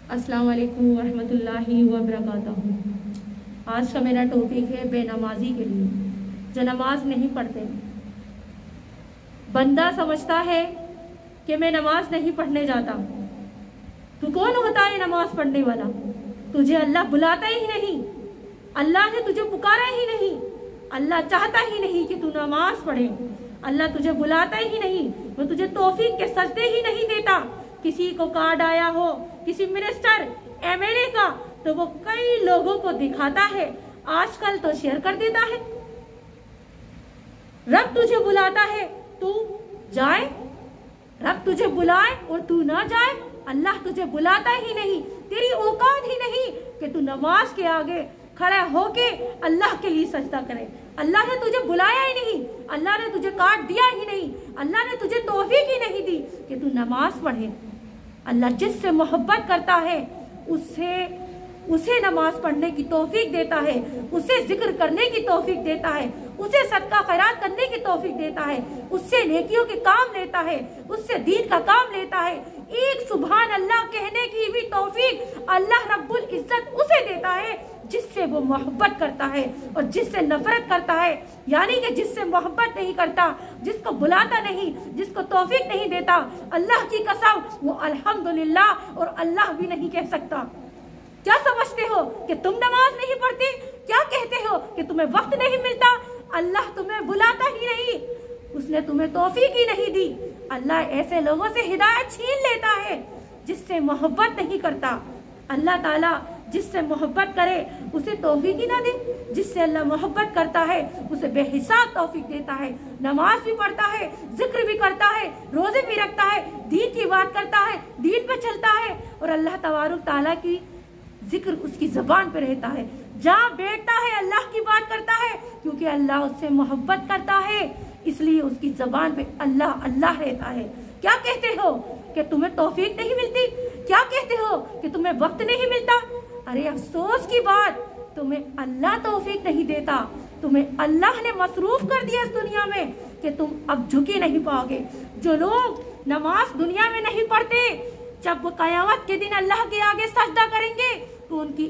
अस्सलाम वालेकुम वरहमतुल्लाहि वबरकातुहू। आज का मेरा टॉपिक है बेनमाजी के लिए, जो नमाज नहीं पढ़ते। बंदा समझता है कि मैं नमाज नहीं पढ़ने जाता। तू कौन होता है नमाज पढ़ने वाला? तुझे अल्लाह बुलाता ही नहीं, अल्लाह ने तुझे पुकारा ही नहीं, अल्लाह चाहता ही नहीं कि तू नमाज पढ़े, अल्लाह तुझे बुलाता ही नहीं, वो तुझे तौफीक के सजदे ही नहीं देता। किसी को कार्ड आया हो किसी मिनिस्टर एमएलए का, तो वो कई लोगों को दिखाता है, आजकल तो शेयर कर देता है। रब तुझे बुलाता है तू जाए, रब तुझे बुलाए और तू ना जाए। अल्लाह तुझे बुलाता ही नहीं, तेरी औकात ही नहीं कि तू नमाज के आगे खड़ा होके अल्लाह के लिए सजदा करे। अल्लाह ने तुझे बुलाया ही नहीं, अल्लाह ने तुझे कार्ड दिया ही नहीं, अल्लाह ने तुझे तौफीक ही नहीं दी कि तू नमाज पढ़े। अल्लाह जिससे मोहब्बत करता है उसे नमाज पढ़ने की तौफीक देता है, उसे जिक्र करने की तौफीक देता है, उसे सदका खैरात करने की तौफीक देता है, उससे नेकियों के काम लेता है, उससे दीन का काम लेता है। एक सुभान अल्लाह कहने की भी तौफीक अल्लाह रब्बुल इज्जत उसे देता है जिससे वो मोहब्बत करता है, और जिससे नफरत करता है यानी कि जिससे मोहब्बत नहीं करता, जिसको बुलाता नहीं, जिसको तौफीक नहीं देता, अल्लाह की कसम वो अल्हम्दुलिल्लाह और अल्लाह भी नहीं कह सकता। क्या समझते हो कि तुम नमाज नहीं पढ़ते? क्या कहते हो कि तुम्हें वक्त नहीं मिलता? अल्लाह तुम्हें बुलाता ही नहीं, उसने तुम्हें तौफीक ही नहीं दी। अल्लाह ऐसे लोगों से हिदायत छीन लेता है जिससे मोहब्बत नहीं करता। अल्लाह ताला जिससे मोहब्बत करे उसे तौफीक ही ना दे। जिससे अल्लाह मोहब्बत करता है उसे बेहिसाब तौफीक देता है। नमाज भी पढ़ता है, जिक्र भी करता है, रोजे भी रखता है, दीन की बात करता है, दीन पे चलता है, और अल्लाह तबारक ताला की जिक्र उसकी जबान पे रहता है। जहाँ बैठता है अल्लाह की बात करता है, क्योंकि अल्लाह उससे मोहब्बत करता है, इसलिए उसकी जबान पे अल्लाह अल्लाह रहता है। क्या कहते हो कि तुम्हें तौफीक नहीं मिलती? क्या कहते हो कि तुम्हें वक्त नहीं मिलता? अरे अफसोस की बात, तुम्हें अल्लाह तौफीक नहीं देता, तुम्हें अल्लाह ने मसरूफ कर दिया इस दुनिया में कि तुम अब झुकी नहीं पाओगे। जो लोग नमाज दुनिया में नहीं पढ़ते, जब वो कयामत के दिन अल्लाह के आगे सजदा करेंगे तो उनकी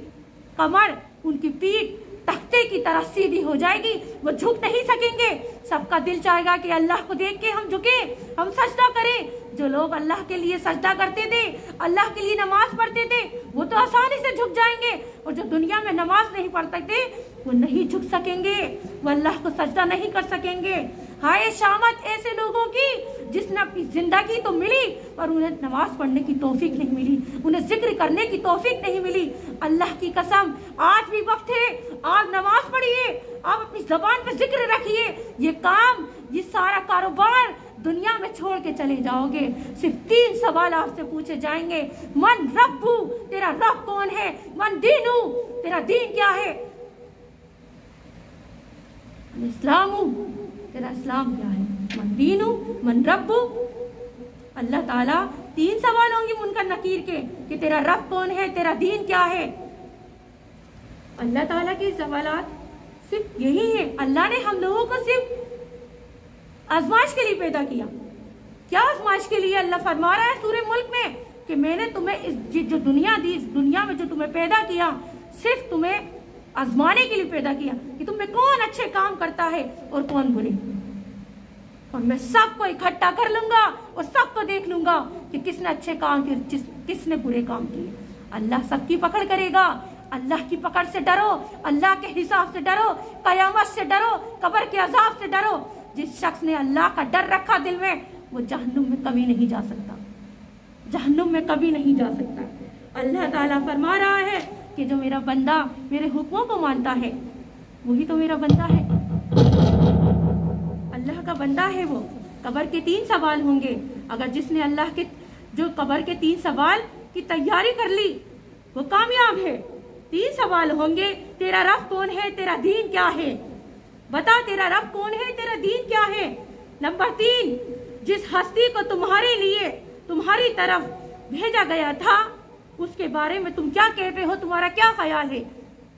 कमर, उनकी पीठ तख्ते की तरह सीधी हो जाएगी, वो झुक नहीं सकेंगे। सबका दिल चाहेगा कि अल्लाह को देख के हम झुके, हम सजदा करें। जो लोग अल्लाह के लिए सजदा करते थे, अल्लाह के लिए नमाज पढ़ते थे, वो तो आसानी से झुक जाएंगे, और जो दुनिया में नमाज नहीं पढ़ते थे वो नहीं झुक सकेंगे, वो अल्लाह को सजदा नहीं कर सकेंगे। हाय शामत ऐसे लोगों की जिसने अपनी जिंदगी तो मिली पर उन्हें नमाज पढ़ने की तौफीक नहीं मिली, उन्हें जिक्र करने की तौफीक नहीं मिली। अल्लाह की कसम, आज भी वक्त है, आप नमाज पढ़िए, आप अपनी जबान पे जिक्र रखिए। ये काम, ये सारा कारोबार दुनिया में छोड़ के चले जाओगे। सिर्फ 3 सवाल आपसे पूछे जाएंगे। मन रब्बू, तेरा रब कौन है? मन दीनू, तेरा दीन क्या है? इस्लामू, तेरा इस्लाम क्या है? मन दीनू, मन रब्बू। अल्लाह ताला 3 सवाल होंगे मुनकर नकीर के कि तेरा रब कौन है, तेरा दीन क्या है। अल्लाह ताला के सवालात सिर्फ यही है। अल्लाह ने हम लोगों को सिर्फ आजमाइश के लिए पैदा किया। क्या आजमाइश के लिए? अल्लाह फरमा रहा है सूरह मुल्क में कि मैंने तुम्हें इस जो दुनिया दी, इस दुनिया में जो तुम्हें पैदा किया, सिर्फ तुम्हें आजमाने के लिए पैदा किया कि तुम में कौन अच्छे काम करता है और कौन बुरे, और मैं सबको इकट्ठा कर लूंगा और सबको देख लूंगा कि किसने अच्छे काम किए, किसने बुरे काम किए। अल्लाह सबकी पकड़ करेगा। अल्लाह की पकड़ से डरो, अल्लाह के हिसाब से डरो, कयामत से डरो, कब्र के अजाब से डरो। जिस शख्स ने अल्लाह का डर रखा दिल में, वो जहन्नुम में कभी नहीं जा सकता, जहन्नुम में कभी नहीं जा सकता। अल्लाह ताला फरमा रहा है कि जो मेरा बंदा मेरे हुक्मों को मानता है वही तो मेरा बंदा है, अल्लाह का बंदा है वो। कब्र के 3 सवाल होंगे। अगर जिसने अल्लाह के जो कब्र के 3 सवाल की तैयारी कर ली वो कामयाब है। 3 सवाल होंगे। तेरा रब कौन है, तेरा दीन क्या है? बता, तेरा रब कौन है, तेरा दीन क्या है? नंबर 3, जिस हस्ती को तुम्हारे लिए तुम्हारी तरफ भेजा गया था उसके बारे में तुम क्या कहते हो, तुम्हारा क्या ख्याल है?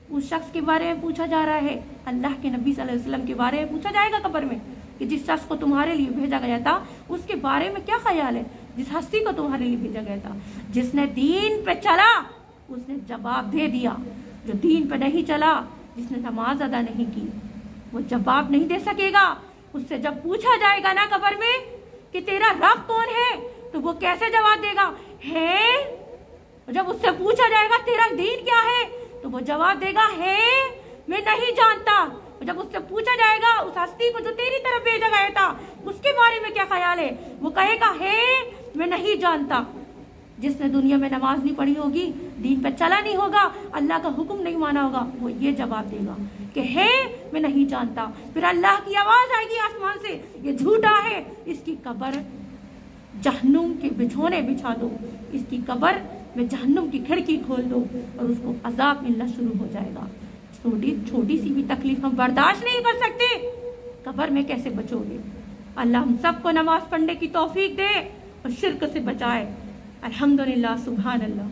उस शख्स के बारे में पूछा जा रहा है। अल्लाह के नबी सल्लल्लाहु अलैहि वसल्लम के बारे में पूछा जाएगा कब्र में कि जिस शख्स को तुम्हारे लिए भेजा गया था उसके बारे में क्या ख्याल है। जिस हस्ती को तुम्हारे लिए भेजा गया था। जिसने दीन पे चला उसने जवाब दे दिया, जो दीन पे नहीं चला, जिसने नमाज अदा नहीं की, वो जवाब नहीं दे सकेगा। उससे जब पूछा जाएगा ना कब्र में कि तेरा रब कौन है, तो वो कैसे जवाब देगा? है। जब उससे पूछा जाएगा तेरा दीन क्या है, तो वो जवाब देगा है मैं नहीं जानता। जब उससे पूछा जाएगा उस हस्ती को जो तेरी तरफ भेजा गया था उसके बारे में क्या ख्याल है, वो कहेगा है मैं नहीं जानता। जिसने दुनिया में नमाज नहीं पढ़ी होगी, दीन पर चला नहीं होगा, अल्लाह का हुक्म नहीं माना होगा, वो ये जवाब देगा कि है मैं नहीं जानता। फिर अल्लाह की आवाज आएगी आसमान से, ये झूठा है, इसकी कब्र जहन्नुम के बिछोने बिछा दो, इसकी कब्र में जहन्नुम की खिड़की खोल दो और उसको अजाब मिलना शुरू हो जाएगा। छोटी सी भी तकलीफ हम बर्दाश्त नहीं कर सकते, कब्र में कैसे बचोगे? अल्लाह हम सबको नमाज पढ़ने की तौफीक दे और शिर्क से बचाए। अल्हम्दुलिल्लाह, सुभान अल्लाह।